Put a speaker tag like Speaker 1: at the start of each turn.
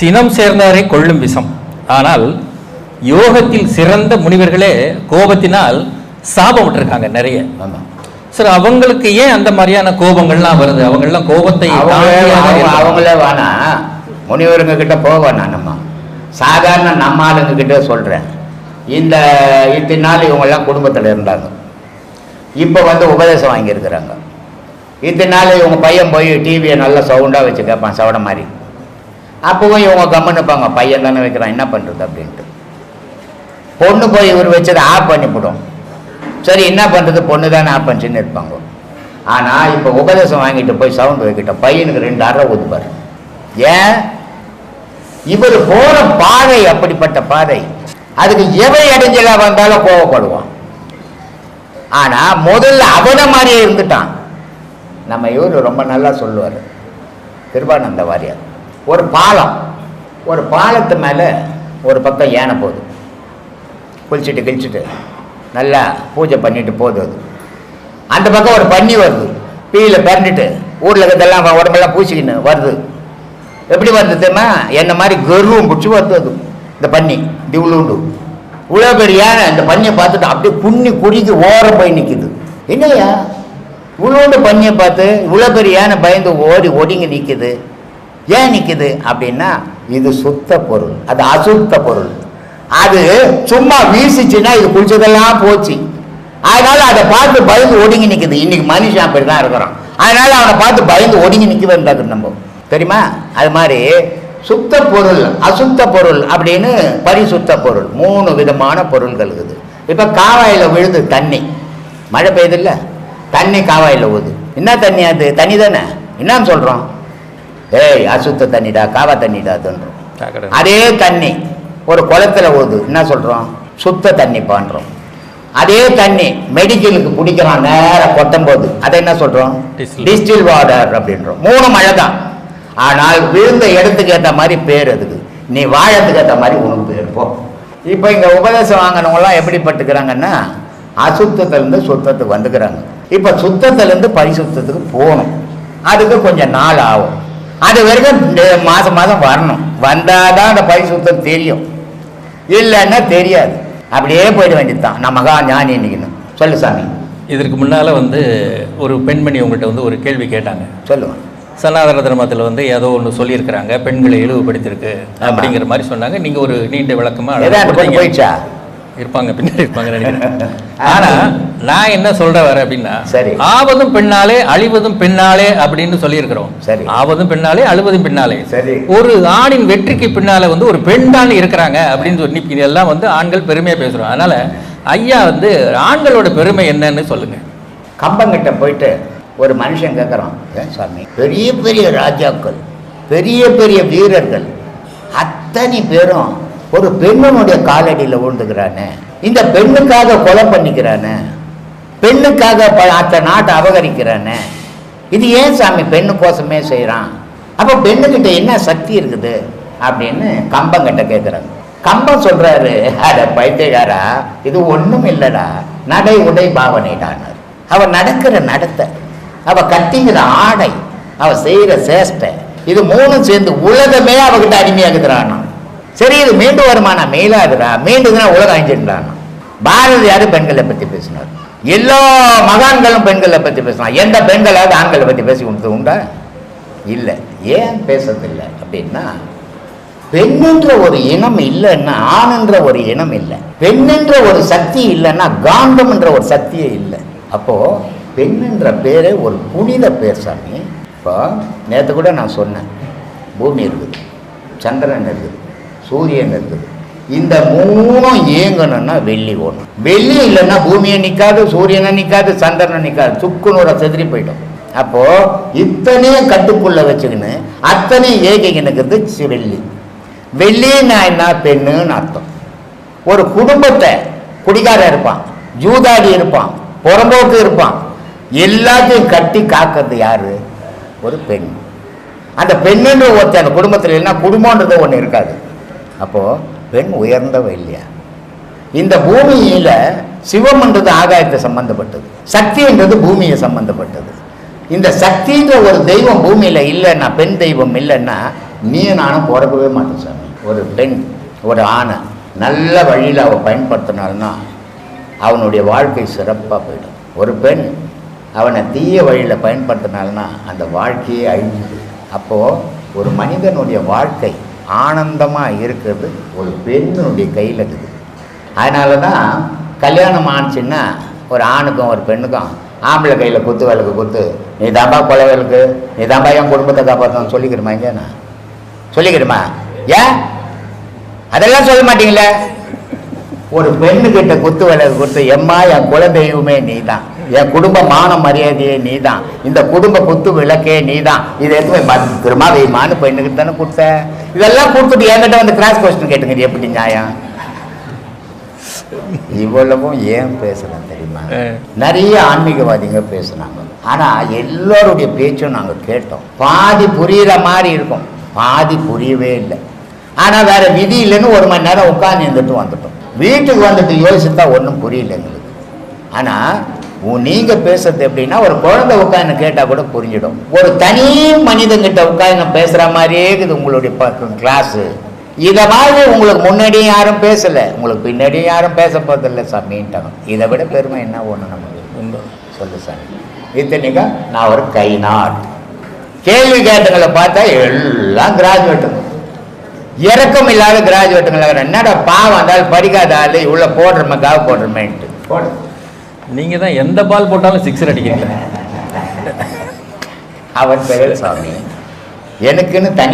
Speaker 1: சினம் சேர்ந்தாரை கொள்ளும் விஷம். ஆனால் யோகத்தில் சிறந்த முனிவர்களே கோபத்தினால் சாபம் விட்டுருக்காங்க நிறைய. சார், அவங்களுக்கு ஏன் அந்த மாதிரியான கோபங்கள்லாம் வருது? அவங்கெல்லாம் கோபத்தை
Speaker 2: அவங்களே வேணா முனிவருங்க கிட்ட போவேண்ணா. நம்ம சாதாரண நம்ம ஆளுங்க கிட்ட சொல்கிறேன். இத்தனை நாள் இவங்கெல்லாம் குடும்பத்தில் இருந்தாங்க. இப்போ உபதேசம் வாங்கியிருக்கிறாங்க. இத்தனை நாள் இவங்க பையன் போய் டிவியை நல்லா சவுண்டாக வச்சு கேட்பான், சவட மாதிரி. அப்போவும் இவங்க கம்மன்னு இருப்பாங்க, பையன் தானே வைக்கிறான், என்ன பண்ணுறது அப்படின்ட்டு. பொண்ணு போய் இவர் வச்சதை ஆஃப் பண்ணிவிடும். சரி, என்ன பண்ணுறது, பொண்ணு தானே ஆஃப் பண்ணிச்சுன்னு இருப்பாங்க. ஆனால் இப்போ உபதேசம் வாங்கிட்டு போய் சவுண்டு வைக்கிட்டோம், பையனுக்கு 2 அரை ஊதுப்பார். ஏன்? இவர் போகிற பாதை அப்படிப்பட்ட பாதை. அதுக்கு எவை இடைஞ்சலாக வந்தாலும் கோவப்படுவான். ஆனால் முதல்ல அவனை மாதிரியே இருந்துட்டான். நம்ம இவர் ரொம்ப நல்லா சொல்லுவார், கிருபானந்த வாரியார். ஒரு பாலத்து மேலே ஒரு பக்கம் யானை போகுது, குளிச்சுட்டு கிழிச்சிட்டு நல்லா பூஜை பண்ணிட்டு போகுது. அது அந்த பக்கம் ஒரு பன்னி வருது, பீயில் பிறண்டுட்டு ஊரில் இருக்கிறதெல்லாம் உடம்பெல்லாம் பூச்சிக்கின்னு வருது. எப்படி வருது தெரியுமா? என்ன மாதிரி கருவும் பிடிச்சி வருது. அது இந்த பன்னி திவுளுண்டு இவ்வளோ பெரிய யானை இந்த பன்னியை பார்த்துட்டு அப்படியே புண்ணி குடிக்கு ஓரம் போய் நிற்கிது. என்னையா இவ்வளோண்டு பன்னியை பார்த்து இவ்வளோ பெரிய யானை பயந்து ஒடிங்கி நிற்கிது. ஏன் நிற்கிது அப்படின்னா, இது சுத்த பொருள், அது அசுத்த பொருள். அது சும்மா வீசிச்சுன்னா இது குளிச்சதெல்லாம் போச்சு. அதனால அதை பார்த்து பயந்து ஒடுங்கி நிற்குது. இன்னைக்கு மனுஷன் அப்படி தான் இருக்கிறான். அதனால அவனை பார்த்து பயந்து ஒடுங்கி நிற்க வேண்டாது நம்ம, தெரியுமா? அது மாதிரி சுத்த பொருள், அசுத்த பொருள் அப்படின்னு பரிசுத்த பொருள், 3 விதமான பொருள்கள் இருக்குது. இப்போ காவாயில் விழுது தண்ணி, மழை பெய்யுது இல்லை, தண்ணி காவாயில் ஊது. என்ன தண்ணி? அது தண்ணி தானே. என்னன்னு சொல்கிறோம்? ஏய், அசுத்த தண்ணிடா, காவா தண்ணிடா தோன்றோம். அதே தண்ணி ஒரு குளத்துல ஊது, என்ன சொல்கிறோம்? சுத்த தண்ணி பான்றோம். அதே தண்ணி மெடிக்கலுக்கு பிடிக்கிறான் நேரம் கொட்டும் போது, அதை என்ன சொல்கிறோம்? டிஸ்டில் வாட்டர் அப்படின்றோம். 3 மழை தான். ஆனால் விழுந்த இடத்துக்கு ஏற்ற மாதிரி பேர் அதுக்கு. நீ வாழத்துக்கு ஏற்ற மாதிரி உனக்கு பேர் போ. இப்போ இங்கே உபதேசம் வாங்கினவங்களாம் எப்படி பட்டுக்கிறாங்கன்னா, அசுத்தத்திலேருந்து சுத்தத்துக்கு வந்துக்கிறாங்க. இப்போ சுத்தத்திலேருந்து பரிசுத்தத்துக்கு போகணும். அதுக்கு கொஞ்சம் நாள் ஆகும். அது வரைக்கும் மாதம் வரணும். வந்தால் தான் அந்த பரிசுத்தம் தெரியும், இல்லைன்னா தெரியாது. அப்படியே போயிட வேண்டியது தான். நமகா ஞானி இன்னைக்குன்னு சொல்லு சாமி.
Speaker 1: இதற்கு முன்னால் ஒரு பெண்மணி உங்கள்கிட்ட ஒரு கேள்வி கேட்டாங்க.
Speaker 2: சொல்லுவாங்க.
Speaker 1: சனாதன தர்மத்தில் ஏதோ ஒன்று சொல்லியிருக்கிறாங்க, பெண்களை இழிவுபடுத்தியிருக்கு அப்படிங்கிற மாதிரி சொன்னாங்க. நீங்கள் ஒரு நீண்ட விளக்கமாக
Speaker 2: போயிடுச்சா
Speaker 1: இருப்பாங்க, பின்னாடி இருப்பாங்க நினைக்கிறேன். ஆனால் நான் என்ன சொல்கிறேன் வர அப்படின்னா,
Speaker 2: சரி,
Speaker 1: ஆவதும் பெண்ணாலே அழிவதும் பெண்ணாலே அப்படின்னு சொல்லியிருக்கிறோம்.
Speaker 2: சரி,
Speaker 1: ஆவதும் பெண்ணாலே அழுவதும் பெண்ணாலே.
Speaker 2: சரி,
Speaker 1: ஒரு ஆணின் வெற்றிக்கு பின்னால ஒரு பெண் தான் இருக்கிறாங்க அப்படின்னு சொல்லி இதெல்லாம் ஆண்கள் பெருமையாக பேசுகிறோம். அதனால் ஐயா ஆண்களோட பெருமை என்னன்னு சொல்லுங்க.
Speaker 2: கம்பங்கிட்ட போயிட்டு ஒரு மனுஷன் கேட்குறான், ஏன் சாமி, பெரிய பெரிய ராஜாக்கள், பெரிய பெரிய வீரர்கள் அத்தனை பேரும் ஒரு பெண்ணுடைய காலடியில் விழுந்துக்கிறானே, இந்த பெண்ணுக்காக கொலை பண்ணிக்கிறானே, பெண்ணுக்காக அத்த நாட்டை அபகரிக்கிறானே, இது ஏன் சாமி பெண்ணுக்கோசமே செய்கிறான்? அப்போ பெண்ணுக்கிட்ட என்ன சக்தி இருக்குது அப்படின்னு கம்பங்கிட்ட கேட்குறாங்க. கம்பம் சொல்கிறாரு, அட பைத்தியக்காரா, இது ஒன்றும் இல்லைடா, நடை உடை பாவனைடானார். அவள் நடக்கிற நடத்தை, அவள் கட்டிங்கிற ஆடை, அவள் செய்கிற சேஷ்டை, இது 3 சேர்ந்து உலகமே அவகிட்ட அடிமையாகுதுறானா. சரி, இது மீண்டு வருமானா? மேலாகுதா? மீண்டுதுன்னா உலகம் அழிஞ்சிடலானா? பாரதியார் பெண்களை பற்றி பேசினார். எல்லா மகான்களும் பெண்களை பற்றி பேசினார். எந்த பெண்களாவது ஆண்களை பற்றி பேசி உண்டா? இல்லை. ஏன் பேசுறதில்லை அப்படின்னா, பெண்ணுன்ற ஒரு இனம் இல்லைன்னா ஆணுன்ற ஒரு இனம் இல்லை, பெண்ணுன்ற ஒரு சக்தி இல்லைன்னா காந்தம் என்ற ஒரு சக்தியே இல்லை. அப்போ பெண்ணுன்ற பேரே ஒரு புனித பேர் சாமி. இப்போ நேற்று கூட நான் சொன்னேன், பூமி இருக்குது, சந்திரன் இருக்குது, சூரியன் இருக்குது. இந்த 3 இயங்கணும்னா வெள்ளி ஓடும். வெள்ளி இல்லைன்னா பூமியை நிற்காது, சூரியனை நிற்காது, சந்திரனை நிற்காது, சுக்குநூற செதறி போயிடும். அப்போ இத்தனையும் கட்டுக்குள்ள வச்சுக்கின்னு அத்தனையும் ஏகிக்கிறது வெள்ளி. வெள்ளின்னா என்ன? பெண்ணுன்னு அர்த்தம். ஒரு குடும்பத்தை குடிகாரன் இருப்பான், ஜூதாடி இருப்பான், புறம்போக்கு இருப்பான், எல்லாத்தையும் கட்டி காக்கிறது யாரு? ஒரு பெண். அந்த பெண்ணுன்ற ஒருத்தர் அந்த குடும்பத்தில் இல்லைன்னா குடும்பன்றது ஒன்று இருக்காது. அப்போது பெண் உயர்ந்தவ இல்லையா? இந்த பூமியில் சிவம்ன்றது ஆகாயத்தை சம்பந்தப்பட்டது, சக்தின்றது பூமியை சம்பந்தப்பட்டது. இந்த சக்தின்ற ஒரு தெய்வம் பூமியில் இல்லைன்னா, பெண் தெய்வம் இல்லைன்னா நீயும் நானும் பிறக்கவே மாட்டோம் சாமி. ஒரு பெண் ஒரு ஆணை நல்ல வழியில் அவள் பயன்படுத்தினால்னா அவனுடைய வாழ்க்கை சிறப்பாக போயிடும். ஒரு பெண் அவனை தீய வழியில் பயன்படுத்தினால்னா அந்த வாழ்க்கையே அழிஞ்சுது. அப்போது ஒரு மனிதனுடைய வாழ்க்கை ஆனந்தமாக இருக்கிறது ஒரு பெண்ணுடைய கையில் இருக்குது. அதனால தான் கல்யாணம் ஆணுச்சுன்னா ஒரு ஆணுக்கும் ஒரு பெண்ணுக்கும் ஆம்பளை கையில் குத்து விளக்கு குத்து, நீ தாம்பா கொலை விளக்கு, நீ தாம்பா என் குடும்பத்தை காப்பாற்றணும் சொல்லிக்கிறோமா? இங்கே நான் சொல்லிக்கிறோமா? ஏன் அதெல்லாம் சொல்ல மாட்டீங்களே? ஒரு பெண்ணுக்கிட்ட குத்து விளக்கு கொடுத்து, எம்மா என் குல தெய்வமே நீ தான், என் குடும்ப மான மரியாதையே நீ தான், இந்த குடும்ப குத்து விளக்கே நீ தான், இதை எடுத்து திரும்ப வைமான்னு பெண்ணுக்கிட்ட தானே கொடுத்த. இதெல்லாம் கொடுத்துட்டு என்கிட்ட வந்து கிராஸ் கொஸ்டின் கேட்டுங்க, எப்படி நியாயம்? இவ்வளவும் ஏன் பேசுறேன் தெரியுமா? நிறைய ஆன்மீகவாதிங்க பேசுனாங்க. ஆனா எல்லாருடைய பேச்சும் நாங்க கேட்டோம். பாதி புரியுற மாதிரி இருக்கும், பாதி புரியவே இல்லை. ஆனா வேற விதி இல்லைன்னு 1 மணி நேரம் உட்கார்ந்து இருந்துட்டு வந்துட்டோம். வீட்டுக்கு வந்துட்டு யோசித்தா ஒன்றும் புரியல எங்களுக்கு. ஆனா நீங்க பேசுறது எப்படின்னா, ஒரு குழந்தை உட்காந்து கேட்டா கூட புரிஞ்சிடும். ஒரு தனி மனிதன்கிட்ட உட்காந்து பேசுற மாதிரியே இருக்குது உங்களுடைய கிளாஸ். இதை மாதிரி உங்களுக்கு முன்னாடியும் யாரும் பேசலை, உங்களுக்கு பின்னாடியும் யாரும் பேச போதில்லை சாமின்ட்டாங்க. இதை விட பெருமை என்ன ஒன்று நமக்கு சொல்லு சாமி. இத்தனைக்கா நான் ஒரு கை நாட் கேள்வி கேட்டங்களை பார்த்தா எல்லாம் கிராஜுவேட்டுங்க, இறக்கம் இல்லாத கிராஜுவேட்டுங்களா. என்னடா பாவம் வந்தாலும் படிக்காத ஆள் இவ்வளோ போடுறோமே காவு போடுறோமேன்ட்டு போடு.
Speaker 1: நீங்கள் தான் எந்த பால் போட்டாலும் 6 அடிக்கிறீங்க.
Speaker 2: அவன் பெயர் சாமி. எனக்குன்னு தனி